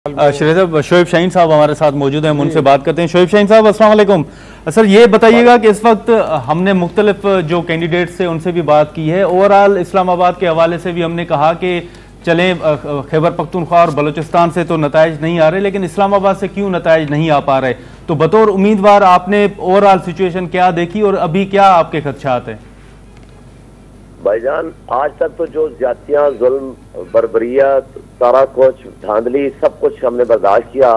शोएब शाहीन साहब हमारे साथ मौजूद हैं, हम उनसे बात करते हैं। शोएब शाहीन साहब अस्सलाम वालेकुम। सर ये बताइएगा कि इस वक्त हमने मुख्तलिफ जो कैंडिडेट्स से उनसे भी बात की है, ओवरऑल इस्लामाबाद के हवाले से भी हमने कहा कि चलें खैबर पख्तूनख्वा और बलूचिस्तान से तो नताइज नहीं आ रहे, लेकिन इस्लामाबाद से क्यों नताइज नहीं आ पा रहे? तो बतौर उम्मीदवार आपने ओवरऑल सिचुएशन क्या देखी और अभी क्या आपके खदशात हैं? भाईजान, आज तक तो जो ज्यादतियां, जुल्म, बर्बरियत, सारा कुछ धांधली सब कुछ हमने बर्दाश्त किया।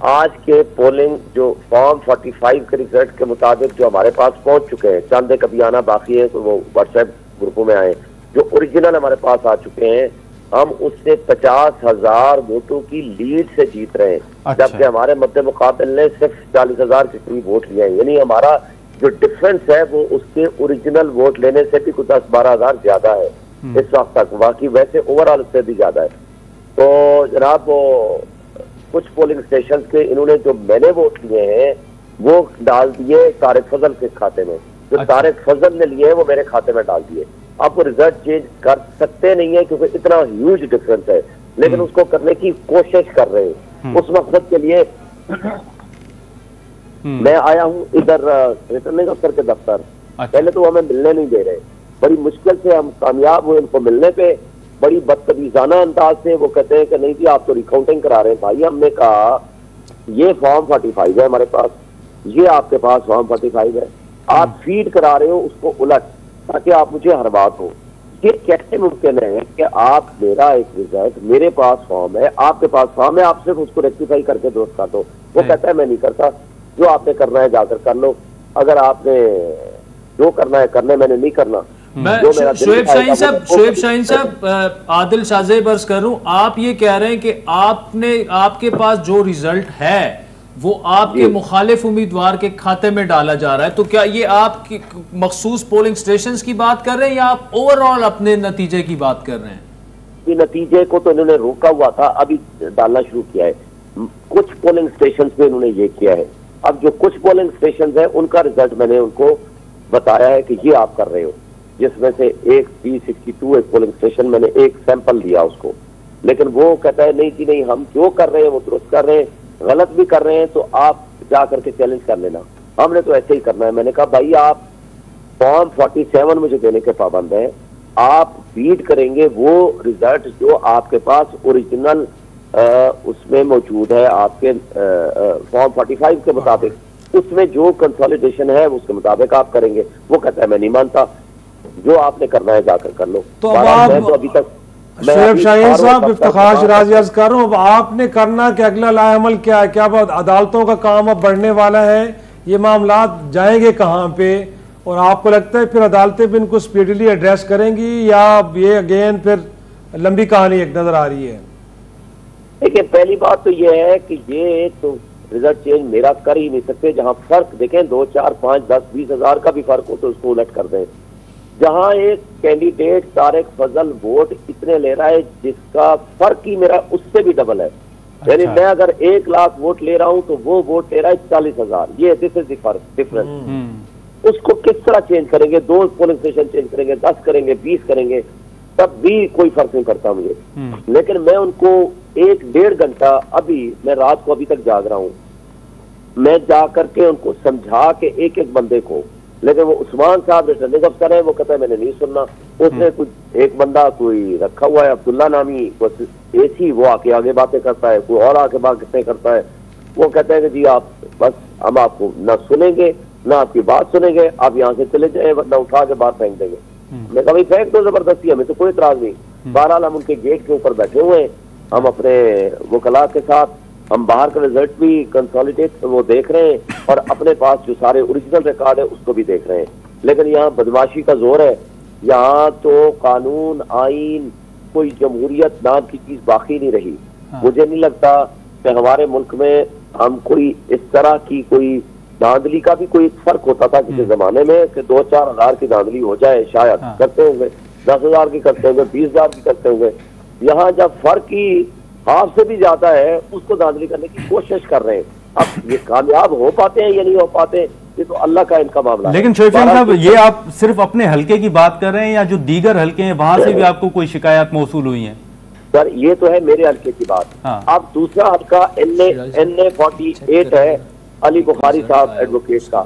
आज के पोलिंग जो फॉर्म 45 के रिजल्ट के मुताबिक जो हमारे पास पहुंच चुके हैं, चंद एक अभी आना बाकी है तो वो व्हाट्सएप ग्रुपों में आए, जो ओरिजिनल हमारे पास आ चुके हैं, हम उससे 50,000 वोटों की लीड से जीत रहे हैं। अच्छा। जबकि हमारे मद्दे मुकाबले ने सिर्फ 40,000 के करीब वोट लिए हैं। यानी हमारा जो डिफरेंस है वो उसके ओरिजिनल वोट लेने से भी कुछ 10-12 हजार ज्यादा है इस वक्त तक। बाकी वैसे ओवरऑल उससे भी ज्यादा है। तो जनाब, वो कुछ पोलिंग स्टेशन के इन्होंने जो मैंने वोट लिए हैं वो डाल दिए तारिक फजल के खाते में, जो अच्छा। तारिक फजल ने लिए वो मेरे खाते में डाल दिए। आप वो रिजल्ट चेंज कर सकते नहीं है क्योंकि इतना ह्यूज डिफरेंस है, लेकिन उसको करने की कोशिश कर रहे हैं। उस मकसद के लिए मैं आया हूँ इधर रिटर्निंग अफसर के दफ्तर। अच्छा। पहले तो हमें मिलने नहीं दे रहे, बड़ी मुश्किल से हम कामयाब हुए उनको मिलने पे। बड़ी बदतमीजाना अंदाज से वो कहते हैं कि नहीं जी आप तो रिकाउंटिंग करा रहे हैं। भाई हमने कहा ये फॉर्म 45 है हमारे पास, ये आपके पास फॉर्म 45 है, आप फीड करा रहे हो उसको उलट ताकि आप मुझे हरवा दो। ये कैसे मुमकिन है कि आप मेरा एक रिजल्ट, मेरे पास फॉर्म है, आपके पास फॉर्म है, आप सिर्फ उसको रेक्टिफाई करके दुरुस्त कर दो। वो कहता है मैं नहीं करता, जो आपने करना है जाकर कर लो, अगर आपने जो करना है करने, मैंने नहीं करना। शोएब शाहीन साहब आदिल शाज़ेब अर्ज करूं, आप ये कह रहे हैं कि आपके पास जो रिजल्ट है वो आपके मुखालिफ उम्मीदवार के खाते में डाला जा रहा है, तो क्या ये आप मखसूस पोलिंग स्टेशंस की बात कर रहे हैं या आप ओवरऑल अपने नतीजे की बात कर रहे हैं? नतीजे को तो इन्होंने रोका हुआ था, अभी डालना शुरू किया है। कुछ पोलिंग स्टेशन पे इन्होंने ये किया है। अब जो कुछ पोलिंग स्टेशन है उनका रिजल्ट मैंने उनको बताया है कि ये आप कर रहे हो, जिसमें से एक P62 एक पोलिंग स्टेशन मैंने एक सैंपल दिया उसको, लेकिन वो कहता है नहीं जी नहीं, हम जो कर रहे हैं वो दुरुस्त कर रहे हैं, गलत भी कर रहे हैं तो आप जा करके चैलेंज कर लेना, हमने तो ऐसे ही करना है। मैंने कहा भाई आप फॉर्म 47 मुझे देने के पाबंद है, आप फीड करेंगे वो रिजल्ट जो आपके पास ओरिजिनल उसमें मौजूद है, आपके फॉर्म 45 के मुताबिक, उसमें जो कंसोलिडेशन है उसके मुताबिक आप करेंगे। वो कहता है मैं नहीं मानता, जो आपने करना है जाकर कर लो। तो अब मैं तो अभी तक शोएब शाहीन साहब इफ्तिखार शिराजी अर्ज कर रहा हूँ, अब आपने करना कि अगला लाएअमल क्या है? क्या अदालतों का काम अब बढ़ने वाला है? ये मामला जाएंगे कहाँ पे? और आपको लगता है फिर अदालतें भी इनको स्पीडली एड्रेस करेंगी या ये अगेन फिर लंबी कहानी एक नजर आ रही है? देखिए, पहली बात तो ये है कि ये तो रिजल्ट चेंज मेरा कर ही नहीं सकते। जहां फर्क देखें 2, 4, 5, 10, 20 हजार का भी फर्क हो तो उसको उलट कर दें। जहां एक कैंडिडेट तारिक फजल वोट इतने ले रहा है जिसका फर्क ही मेरा उससे भी डबल है। अच्छा। यानी मैं अगर 1 लाख वोट ले रहा हूं तो वो वोट ले रहा है 40,000। ये दिस इज द फर्क, डिफरेंस। उसको किस तरह चेंज करेंगे? 2 पोलिंग स्टेशन चेंज करेंगे, 10 करेंगे, 20 करेंगे, तब भी कोई फर्क नहीं पड़ता मुझे। लेकिन मैं उनको 1-1.5 घंटा, अभी मैं रात को अभी तक जाग रहा हूं, मैं जा करके उनको समझा के एक बंदे को, लेकिन वो उस्मान साहब रिटर्निंग अफसर है, वो कहता है मैंने नहीं सुनना। उसने कुछ एक बंदा कोई रखा हुआ है अब्दुल्ला नामी, एसी, वो आके आगे बातें करता है, कोई और आके बातें करता है। वो कहता है कि जी आप बस हम आपको ना सुनेंगे ना आपकी बात सुनेंगे, आप यहाँ से चले जाए वरना उठा के बाहर फेंक देंगे। मैं कभी फेंक दो जबरदस्ती, हमें तो कोई इतराज नहीं। बहरहाल हम उनके गेट के ऊपर बैठे हुए हैं, हम अपने वकला के साथ, हम बाहर का रिजल्ट भी कंसोलिडेट वो देख रहे हैं और अपने पास जो सारे ओरिजिनल रिकॉर्ड है उसको भी देख रहे हैं। लेकिन यहाँ बदमाशी का जोर है, यहाँ तो कानून, आइन, कोई जमहूरियत नाम की चीज बाकी नहीं रही। मुझे नहीं लगता कि हमारे मुल्क में हम कोई इस तरह की कोई धांधली का भी कोई फर्क होता था किसी जमाने में कि 2-4 हजार की धांधली हो जाए, शायद करते होंगे, 10 हजार की करते होंगे, 20 हजार की करते होंगे। यहाँ जब फर्क ही हाफ से भी ज्यादा है उसको धांधली करने की कोशिश कर रहे हैं। अब ये कामयाब हो पाते हैं या नहीं हो पाते ये तो अल्लाह का इनका मामला। लेकिन शोएब शाहीन साहब, ये आप सिर्फ अपने हल्के की बात कर रहे हैं या जो दीगर हल्के हैं वहां से भी आपको कोई शिकायत मौसूल हुई है? سر یہ تو ہے میرے حلقے کی بات. ہاں. اب دوسرا حلقہ NA48 ہے علی بخاری صاحب ایڈوکیٹ کا.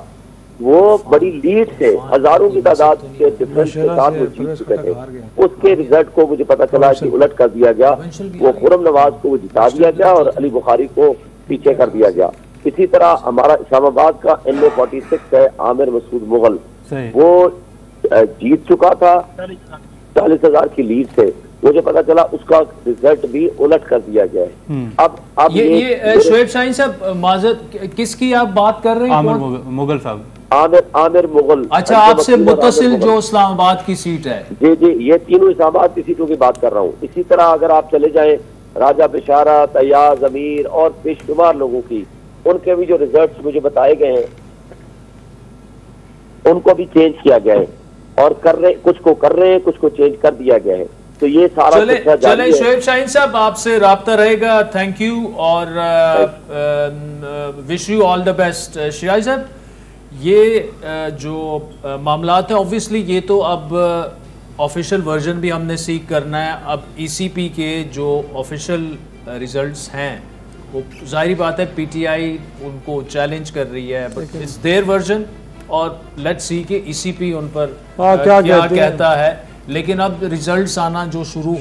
وہ بڑی لیڈ سے ہزاروں کی تعداد کے ڈفرنس کے ساتھ وہ جیت چکے تھے. اس کے رزلٹ کو مجھے پتا چلا کہ الٹ کر دیا گیا. وہ خرم نواز کو وہ جتا دیا گیا اور علی بخاری کو پیچھے کر دیا گیا. اسی طرح ہمارا اسلام آباد کا NA46 ہے عامر مسعود مغل. وہ جیت چکا تھا 40,000 کی لیڈ سے. مجھے پتا چلا اس کا رزلٹ بھی الٹ کر دیا گیا ہے. اب یہ شعیب شاہین صاحب معذرت کس کی آپ بات کر رہے ہیں؟ عامر مغل صاحب. عامر مغل. اچھا آپ سے متصل جو اسلام آباد کی سیٹ ہے. جی جی یہ تینوں اسلام آباد کی سیٹوں کی بات کر رہا ہوں. اسی طرح اگر آپ چلے جائیں راجہ بشارت، ایاز، امیر اور بے شمار لوگوں کی، ان کے بھی جو ریزلٹس مجھے بتائے گئے ہیں ان کو بھی چینج کیا گیا ہے اور کچھ کو کر رہے ہیں، کچھ کو چینج کر دیا گیا ہے. تو یہ سارا چلیں شعیب شاہین صاحب آپ سے رابطہ رہے گا. تھینک یو اور wish you all the best. شیعہ صاحب یہ جو معاملات ہیں اوبویسلی یہ تو اب آفیشیل ورژن بھی ہم نے سیکھ کرنا ہے. اب ECP کے جو آفیشیل ریزلٹس ہیں وہ ظاہری بات ہے PTI ان کو چیلنج کر رہی ہے بٹ اٹس دیئر ورژن اور لیٹس سی کہ ECP ان پر کیا کہتا ہے. لیکن اب ریزلٹس آنا جو شروع